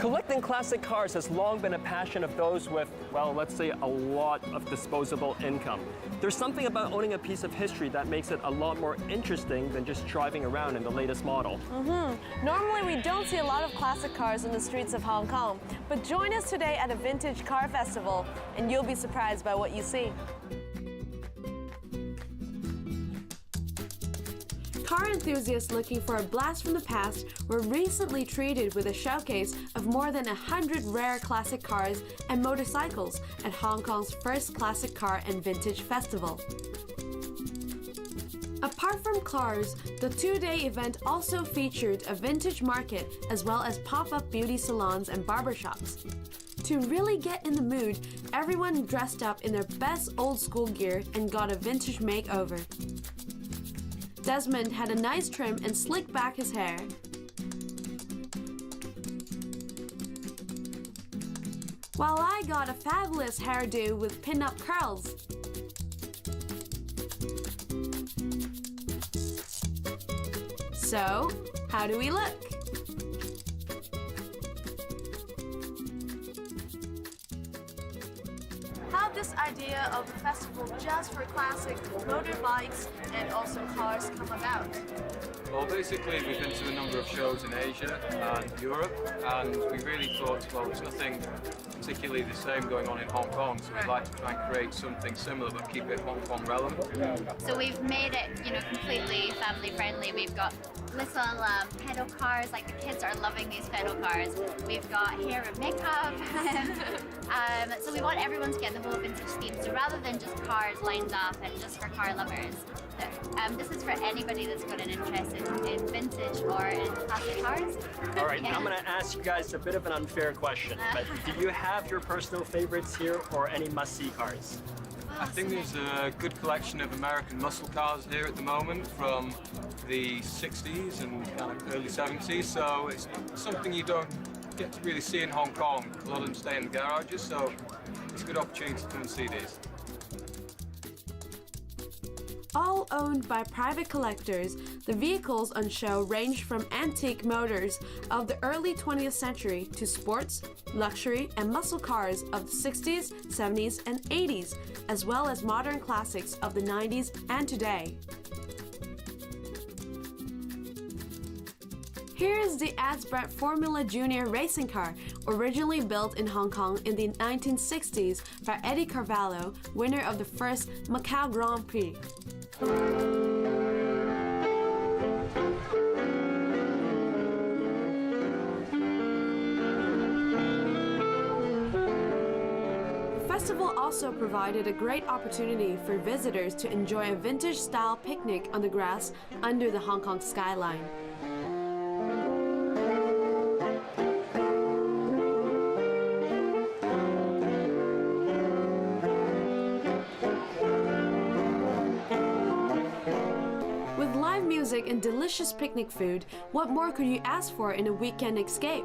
Collecting classic cars has long been a passion of those with, well, let's say a lot of disposable income. There's something about owning a piece of history that makes it a lot more interesting than just driving around in the latest model. Normally we don't see a lot of classic cars on the streets of Hong Kong, but join us today at a vintage car festival and you'll be surprised by what you see. Car enthusiasts looking for a blast from the past were recently treated with a showcase of more than 100 rare classic cars and motorcycles at Hong Kong's first classic car and vintage festival. Apart from cars, the two-day event also featured a vintage market as well as pop-up beauty salons and barbershops. To really get in the mood, everyone dressed up in their best old-school gear and got a vintage makeover. Desmond had a nice trim and slicked back his hair. While I got a fabulous hairdo with pin-up curls. So, how do we look? How did this idea of a festival just for classic motorbikes and also cars come about? Well, basically, we've been to a number of shows in Asia and Europe, and we really thought, well, there's nothing particularly the same going on in Hong Kong, so we'd like to try and create something similar but keep it Hong Kong relevant. So we've made it, completely family friendly. We've got little pedal cars, like the kids are loving these pedal cars. We've got hair and makeup. So we want everyone to get the whole vintage theme. So rather than just cars lined up and just for car lovers, this is for anybody that's got an interest in vintage or in classic cars. All right, Yeah. I'm going to ask you guys a bit of an unfair question, but do you have your personal favorites here or any must-see cars? I think there's a good collection of American muscle cars here at the moment from the 60s and kind of early 70s, so it's something you don't get to really see in Hong Kong. A lot of them stay in the garages, so it's a good opportunity to come and see these. All owned by private collectors, the vehicles on show range from antique motors of the early 20th century to sports, luxury, and muscle cars of the 60s, 70s, and 80s, as well as modern classics of the 90s and today. Here is the Asbret Formula Junior racing car, originally built in Hong Kong in the 1960s by Eddie Carvalho, winner of the first Macau Grand Prix. The festival also provided a great opportunity for visitors to enjoy a vintage-style picnic on the grass under the Hong Kong skyline. With live music and delicious picnic food, what more could you ask for in a weekend escape?